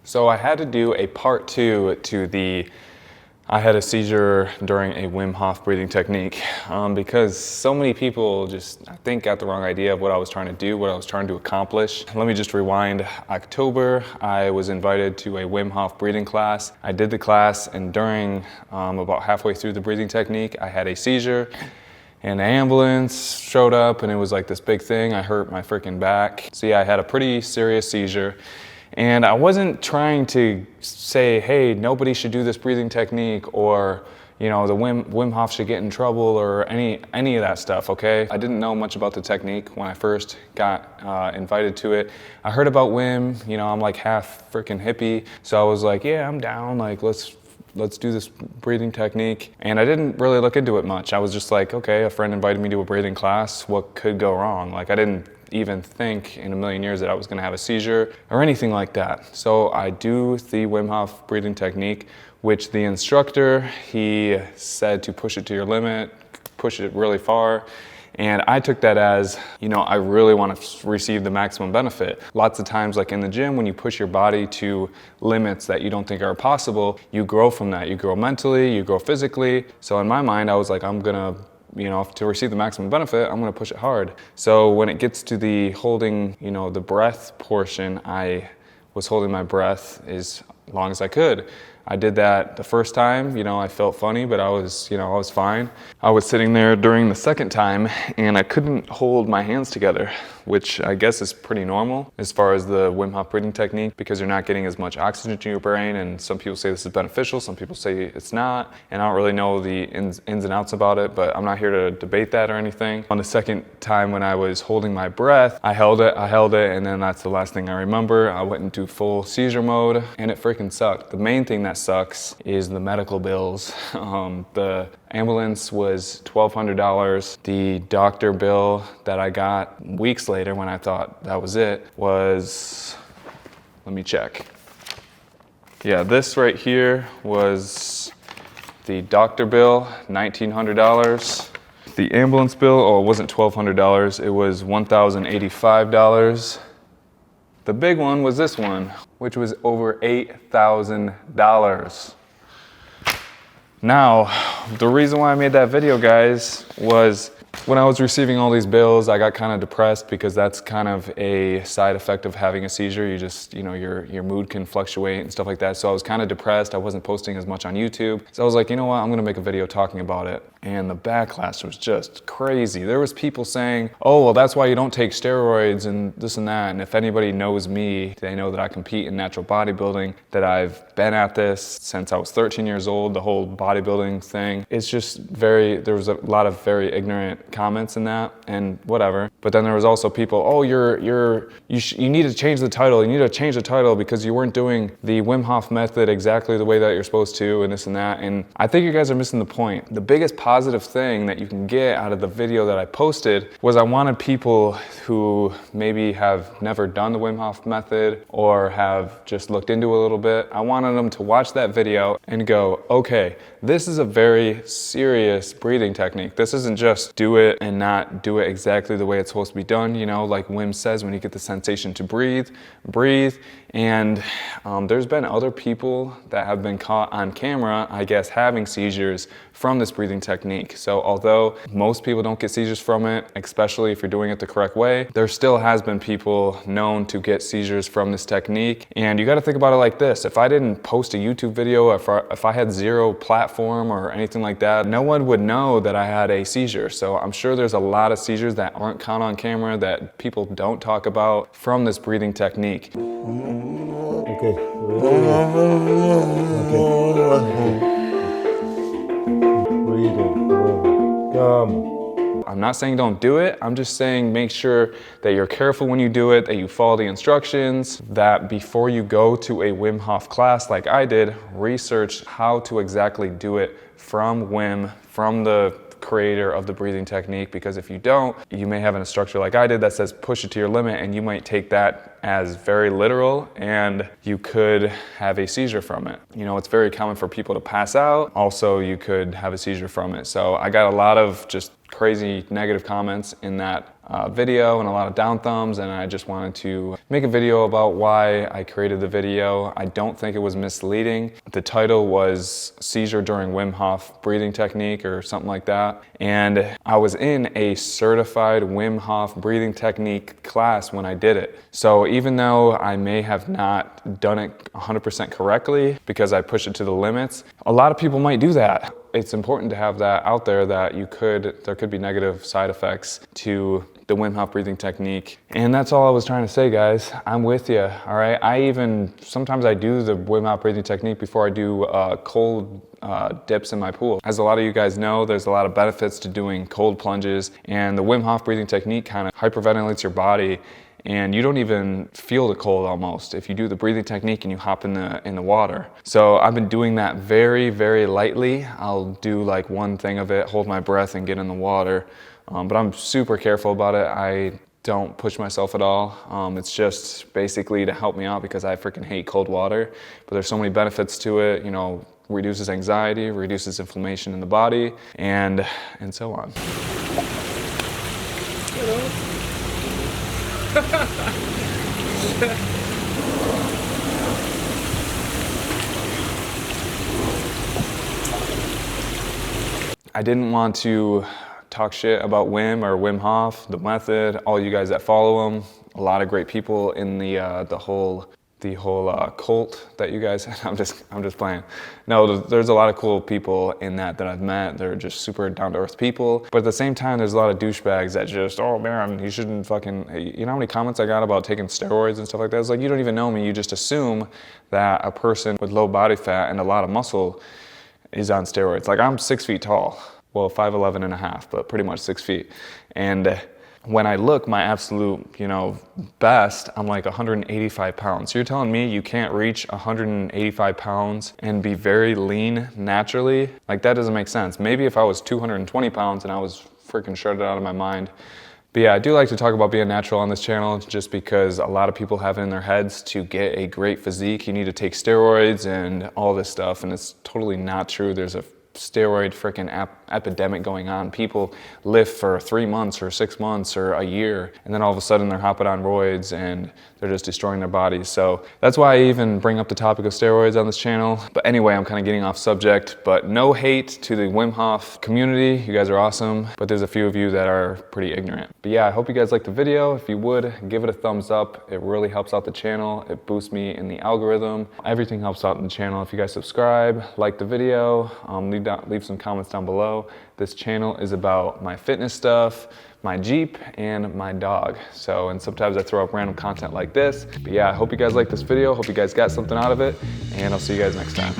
So I had to do a part 2 to I had a seizure during a Wim Hof breathing technique because so many people just, I think, got the wrong idea of what I was trying to do, what I was trying to accomplish. Let me just rewind. October, I was invited to a Wim Hof breathing class. I did the class, and during about halfway through the breathing technique, I had a seizure. And the ambulance showed up, and it was like this big thing. I hurt my freaking back. So yeah, I had a pretty serious seizure. And I wasn't trying to say, hey, nobody should do this breathing technique, or, you know, the Wim Hof should get in trouble, or any of that stuff, okay? I didn't know much about the technique when I first got invited to it. I heard about Wim, you know, I'm like half freaking hippie. So I was like, yeah, I'm down, like, let's do this breathing technique. And I didn't really look into it much. I was just like, okay, a friend invited me to a breathing class. What could go wrong? Like, I didn't even think in a million years that I was gonna have a seizure or anything like that. So I do the Wim Hof breathing technique, which the instructor, he said to push it to your limit, push it really far. And I took that as, you know, I really want to receive the maximum benefit. Lots of times, like in the gym, when you push your body to limits that you don't think are possible, you grow from that. You grow mentally, you grow physically. So in my mind, I was like, I'm gonna, you know, to receive the maximum benefit, I'm gonna push it hard. So when it gets to the holding, you know, the breath portion, I was holding my breath as long as I could. I did that the first time, you know, I felt funny, but I was fine. I was sitting there during the second time, and I couldn't hold my hands together, which I guess is pretty normal as far as the Wim Hof breathing technique, because you're not getting as much oxygen to your brain, and some people say this is beneficial, some people say it's not, and I don't really know the ins and outs about it, but I'm not here to debate that or anything. On the second time when I was holding my breath, I held it, and then that's the last thing I remember. I went into full seizure mode, and it freaking sucked. The main thing that sucks is the medical bills. The ambulance was $1,200. The doctor bill that I got weeks later when I thought that was it was, let me check. Yeah, this right here was the doctor bill, $1,900. The ambulance bill, oh, it wasn't $1,200, it was $1,085. The big one was this one, which was over $8,000. Now, the reason why I made that video, guys, was when I was receiving all these bills, I got kind of depressed, because that's kind of a side effect of having a seizure. You just, you know, your mood can fluctuate and stuff like that. So I was kind of depressed. I wasn't posting as much on YouTube. So I was like, you know what, I'm gonna make a video talking about it. And the backlash was just crazy. There was people saying, oh, well, that's why you don't take steroids and this and that. And if anybody knows me, they know that I compete in natural bodybuilding, that I've been at this since I was 13 years old, the whole bodybuilding thing. It's just there was a lot of very ignorant comments in that, and whatever. But then there was also people, oh, you need to change the title. You need to change the title because you weren't doing the Wim Hof method exactly the way that you're supposed to, and this and that. And I think you guys are missing the point. The biggest positive thing that you can get out of the video that I posted was I wanted people who maybe have never done the Wim Hof method or have just looked into it a little bit. I wanted them to watch that video and go, okay, this is a very serious breathing technique. This isn't just do it and not do it exactly the way it's supposed to be done. You know, like Wim says, when you get the sensation to breathe. And there's been other people that have been caught on camera, I guess, having seizures from this breathing technique. So although most people don't get seizures from it, especially if you're doing it the correct way, there still has been people known to get seizures from this technique. And you got to think about it like this. If I didn't post a YouTube video, if I had zero platform or anything like that, no one would know that I had a seizure. So I'm sure there's a lot of seizures that aren't caught on camera that people don't talk about from this breathing technique. Okay. I'm not saying don't do it. I'm just saying make sure that you're careful when you do it, that you follow the instructions, that before you go to a Wim Hof class like I did, research how to exactly do it from Wim, from the creator of the breathing technique, because if you don't, you may have an instructor like I did that says push it to your limit, and you might take that as very literal, and you could have a seizure from it. You know, it's very common for people to pass out. Also, you could have a seizure from it. So I got a lot of just crazy negative comments in that video and a lot of down thumbs, and I just wanted to make a video about why I created the video. I don't think it was misleading. The title was Seizure during Wim Hof breathing technique or something like that. And I was in a certified Wim Hof breathing technique class when I did it. So even though I may have not done it 100% correctly because I pushed it to the limits, a lot of people might do that. It's important to have that out there that there could be negative side effects to the Wim Hof breathing technique. And that's all I was trying to say, guys. I'm with you, all right? Sometimes I do the Wim Hof breathing technique before I do cold dips in my pool. As a lot of you guys know, there's a lot of benefits to doing cold plunges, and the Wim Hof breathing technique kind of hyperventilates your body, and you don't even feel the cold almost if you do the breathing technique and you hop in the water. So I've been doing that very, very lightly. I'll do like one thing of it, hold my breath and get in the water. But I'm super careful about it. I don't push myself at all. It's just basically to help me out because I freaking hate cold water. But there's so many benefits to it, you know, reduces anxiety, reduces inflammation in the body, and so on. I didn't want to talk shit about Wim or Wim Hof, the method, all you guys that follow him. A lot of great people in the whole cult that you guys I'm just playing. No, there's a lot of cool people in that I've met. They're just super down to earth people. But at the same time, there's a lot of douchebags that just, oh man, you shouldn't fucking, you know how many comments I got about taking steroids and stuff like that? It's like, you don't even know me. You just assume that a person with low body fat and a lot of muscle is on steroids. Like, I'm 6 feet tall. Well, 5'11 and a half, but pretty much 6 feet. And when I look my absolute, best, I'm like 185 pounds. So you're telling me you can't reach 185 pounds and be very lean naturally? Like, that doesn't make sense. Maybe if I was 220 pounds and I was freaking shredded out of my mind. But yeah, I do like to talk about being natural on this channel just because a lot of people have it in their heads to get a great physique, you need to take steroids and all this stuff, and it's totally not true. There's a steroid freaking epidemic going on. People live for 3 months or 6 months or a year, and then all of a sudden they're hopping on roids and they're just destroying their bodies. So that's why I even bring up the topic of steroids on this channel. But anyway, I'm kind of getting off subject, but no hate to the Wim Hof community. You guys are awesome, but there's a few of you that are pretty ignorant. But yeah, I hope you guys liked the video. If you would, give it a thumbs up. It really helps out the channel. It boosts me in the algorithm. Everything helps out in the channel. If you guys subscribe, like the video, leave some comments down below. This channel is about my fitness stuff, my Jeep, and my dog. And sometimes I throw up random content like this. But yeah, I hope you guys liked this video. Hope you guys got something out of it, and I'll see you guys next time.